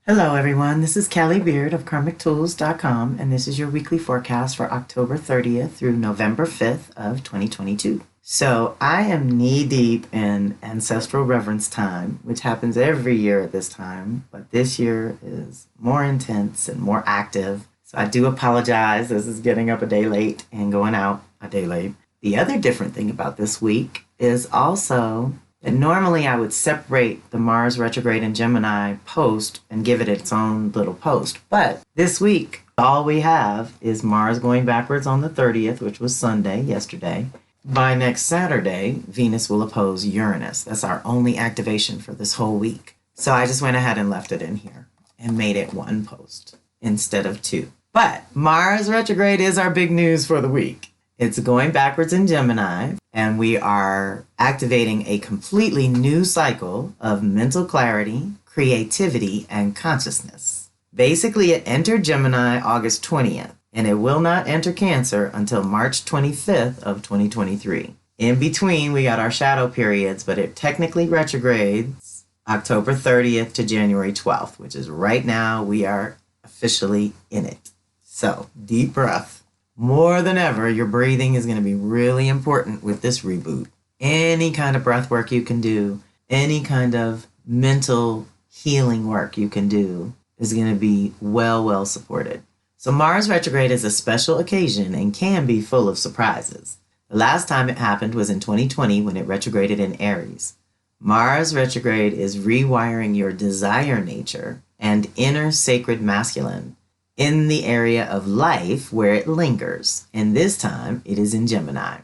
Hello, everyone. This is Kelly Beard of KarmicTools.com, and this is your weekly forecast for October 30th through November 5th of 2022. So I am knee-deep in ancestral reverence time, which happens every year at this time, but this year is more intense and more active. So I do apologize. This is getting up a day late and going out a day late. The other different thing about this week is also and normally I would separate the Mars retrograde in Gemini post and give it its own little post. But this week, all we have is Mars going backwards on the 30th, which was Sunday, yesterday. By next Saturday, Venus will oppose Uranus. That's our only activation for this whole week. So I just went ahead and left it in here and made it one post instead of two. But Mars retrograde is our big news for the week. It's going backwards in Gemini, and we are activating a completely new cycle of mental clarity, creativity, and consciousness. Basically, it entered Gemini August 20th, and it will not enter Cancer until March 25th of 2023. In between, we got our shadow periods, but it technically retrogrades October 30th to January 12th, which is right now we are officially in it. So, deep breath. More than ever, your breathing is going to be really important with this reboot. Any kind of breath work you can do, any kind of mental healing work you can do is going to be well supported. So Mars retrograde is a special occasion and can be full of surprises. The last time it happened was in 2020 when it retrograded in Aries. Mars retrograde is rewiring your desire nature and inner sacred masculine in the area of life where it lingers, and this time it is in Gemini.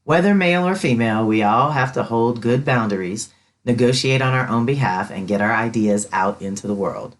Whether male or female, we all have to hold good boundaries, negotiate on our own behalf, and get our ideas out into the world.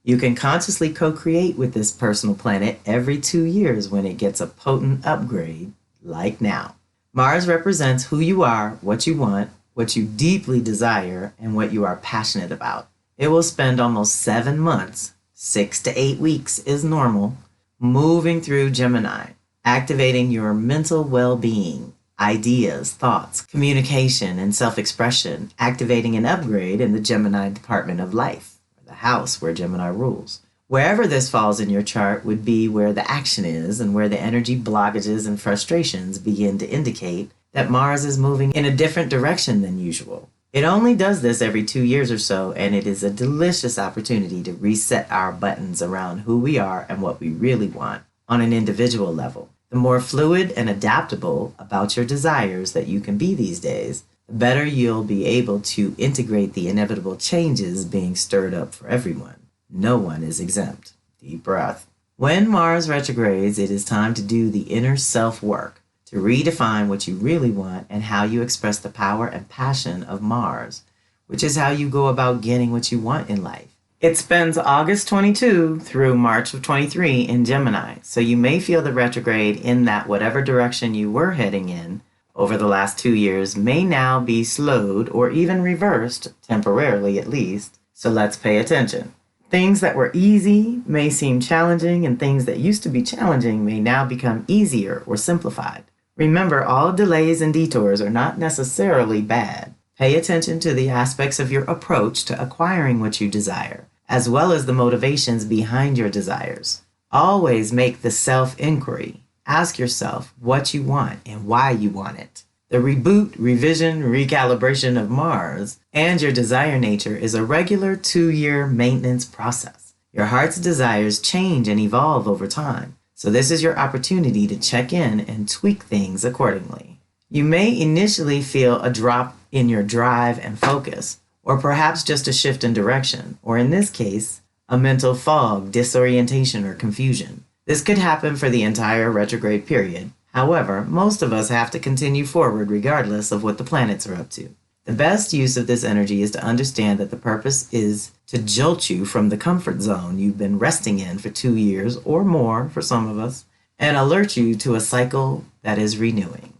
You can consciously co-create with this personal planet every 2 years when it gets a potent upgrade, like now. Mars represents who you are, what you want, what you deeply desire, and what you are passionate about. It will spend almost 7 months, 6 to 8 weeks is normal, moving through Gemini, activating your mental well-being, ideas, thoughts, communication, and self-expression, activating an upgrade in the Gemini department of life, the house where Gemini rules. Wherever this falls in your chart would be where the action is and where the energy blockages and frustrations begin to indicate that Mars is moving in a different direction than usual. It only does this every 2 years or so, and it is a delicious opportunity to reset our buttons around who we are and what we really want on an individual level. The more fluid and adaptable about your desires that you can be these days, the better you'll be able to integrate the inevitable changes being stirred up for everyone. No one is exempt. Deep breath. When Mars retrogrades, it is time to do the inner self-work, to redefine what you really want and how you express the power and passion of Mars, which is how you go about getting what you want in life. It spends August 22 through March of 23 in Gemini, so you may feel the retrograde in that whatever direction you were heading in over the last 2 years may now be slowed or even reversed, temporarily at least, so let's pay attention. Things that were easy may seem challenging, and things that used to be challenging may now become easier or simplified. Remember, all delays and detours are not necessarily bad. Pay attention to the aspects of your approach to acquiring what you desire, as well as the motivations behind your desires. Always make the self-inquiry. Ask yourself what you want and why you want it. The reboot, revision, recalibration of Mars and your desire nature is a regular 2-year maintenance process. Your heart's desires change and evolve over time. So this is your opportunity to check in and tweak things accordingly. You may initially feel a drop in your drive and focus, or perhaps just a shift in direction, or in this case, a mental fog, disorientation, or confusion. This could happen for the entire retrograde period. However, most of us have to continue forward regardless of what the planets are up to. The best use of this energy is to understand that the purpose is to jolt you from the comfort zone you've been resting in for 2 years or more for some of us, and alert you to a cycle that is renewing.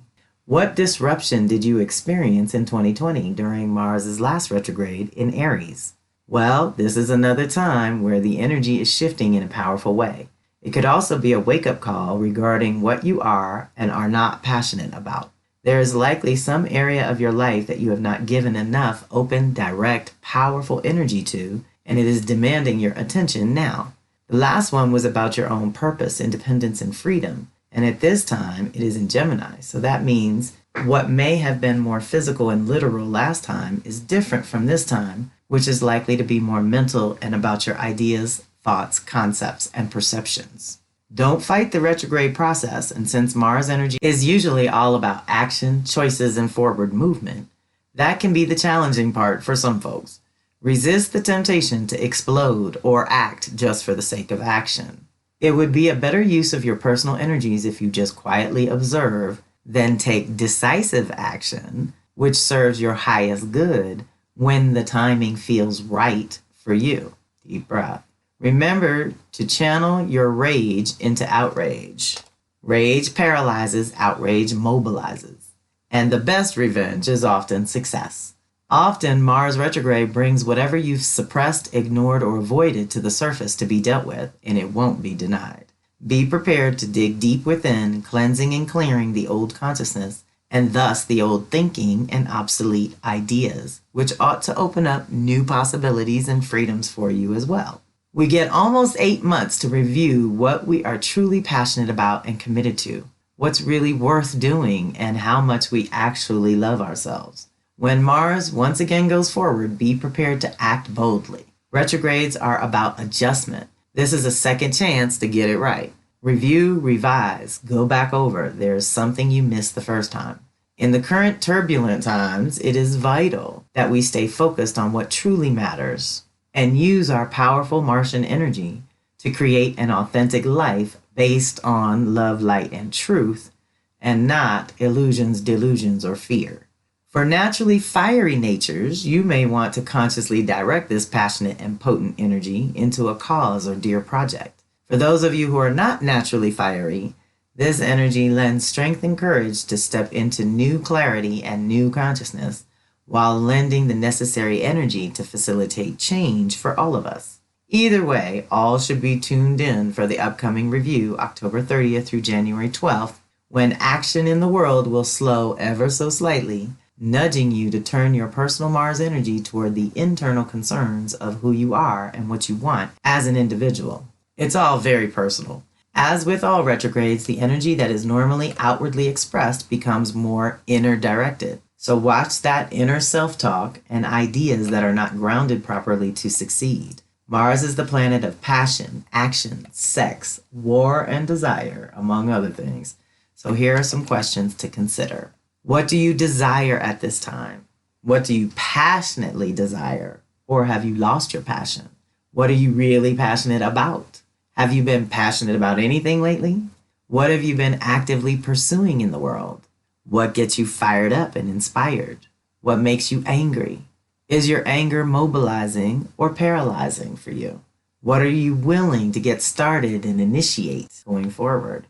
What disruption did you experience in 2020 during Mars's last retrograde in Aries? Well, this is another time where the energy is shifting in a powerful way. It could also be a wake-up call regarding what you are and are not passionate about. There is likely some area of your life that you have not given enough open, direct, powerful energy to and it is demanding your attention now. The last one was about your own purpose, independence, and freedom. And at this time, it is in Gemini. So that means what may have been more physical and literal last time is different from this time, which is likely to be more mental and about your ideas, thoughts, concepts, and perceptions. Don't fight the retrograde process, and since Mars energy is usually all about action, choices, and forward movement, that can be the challenging part for some folks. Resist the temptation to explode or act just for the sake of action. It would be a better use of your personal energies if you just quietly observe, then take decisive action, which serves your highest good when the timing feels right for you. Deep breath. Remember to channel your rage into outrage. Rage paralyzes, outrage mobilizes. And the best revenge is often success. Often, Mars retrograde brings whatever you've suppressed, ignored, or avoided to the surface to be dealt with, and it won't be denied. Be prepared to dig deep within, cleansing and clearing the old consciousness, and thus the old thinking and obsolete ideas, which ought to open up new possibilities and freedoms for you as well. We get almost 8 months to review what we are truly passionate about and committed to, what's really worth doing, and how much we actually love ourselves. When Mars once again goes forward, be prepared to act boldly. Retrogrades are about adjustment. This is a second chance to get it right. Review, revise, go back over. There's something you missed the first time. In the current turbulent times, it is vital that we stay focused on what truly matters and use our powerful Martian energy to create an authentic life based on love, light, and truth, and not illusions, delusions, or fear. For naturally fiery natures, you may want to consciously direct this passionate and potent energy into a cause or dear project. For those of you who are not naturally fiery, this energy lends strength and courage to step into new clarity and new consciousness, while lending the necessary energy to facilitate change for all of us. Either way, all should be tuned in for the upcoming review, October 30th through January 12th, when action in the world will slow ever so slightly, nudging you to turn your personal Mars energy toward the internal concerns of who you are and what you want as an individual. It's all very personal. As with all retrogrades, the energy that is normally outwardly expressed becomes more inner directed. So watch that inner self-talk and ideas that are not grounded properly to succeed. Mars is the planet of passion, action, sex, war, and desire, among other things. So here are some questions to consider. What do you desire at this time? What do you passionately desire? Or have you lost your passion? What are you really passionate about? Have you been passionate about anything lately? What have you been actively pursuing in the world? What gets you fired up and inspired? What makes you angry? Is your anger mobilizing or paralyzing for you? What are you willing to get started and initiate going forward?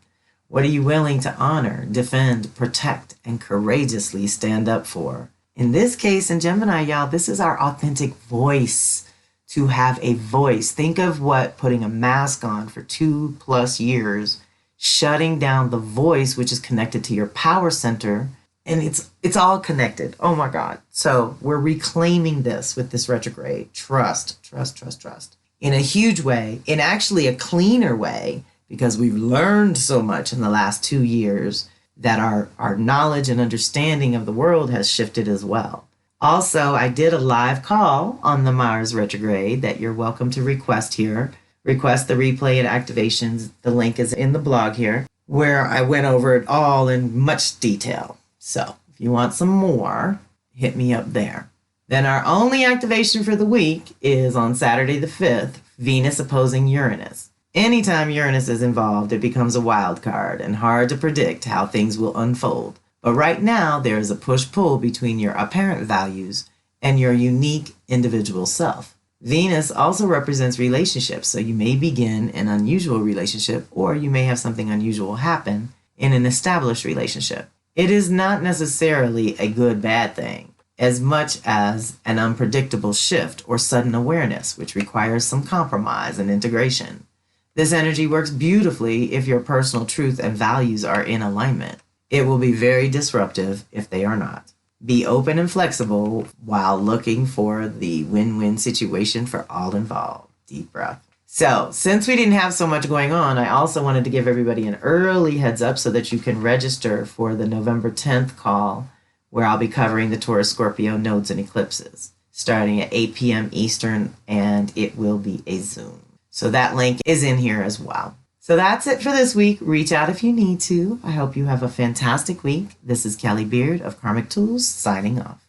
What are you willing to honor, defend, protect, and courageously stand up for? In this case, in Gemini, y'all, this is our authentic voice. To have a voice. Think of what putting a mask on for 2+ years, shutting down the voice, which is connected to your power center, and it's all connected. Oh my God. So we're reclaiming this with this retrograde. Trust, trust, trust, trust. In a huge way, in actually a cleaner way, because we've learned so much in the last 2 years that our knowledge and understanding of the world has shifted as well. Also, I did a live call on the Mars retrograde that you're welcome to request here. Request the replay and activations. The link is in the blog here, where I went over it all in much detail. So if you want some more, hit me up there. Then our only activation for the week is on Saturday the 5th, Venus opposing Uranus. Anytime Uranus is involved, it becomes a wild card and hard to predict how things will unfold. But right now, there is a push-pull between your apparent values and your unique individual self. Venus also represents relationships, so you may begin an unusual relationship, or you may have something unusual happen in an established relationship. It is not necessarily a good-bad thing, as much as an unpredictable shift or sudden awareness, which requires some compromise and integration. This energy works beautifully if your personal truth and values are in alignment. It will be very disruptive if they are not. Be open and flexible while looking for the win-win situation for all involved. Deep breath. So, since we didn't have so much going on, I also wanted to give everybody an early heads up so that you can register for the November 10th call, where I'll be covering the Taurus Scorpio nodes and eclipses, starting at 8 p.m. Eastern, and it will be a Zoom. So that link is in here as well. So that's it for this week. Reach out if you need to. I hope you have a fantastic week. This is Kelly Beard of Karmic Tools signing off.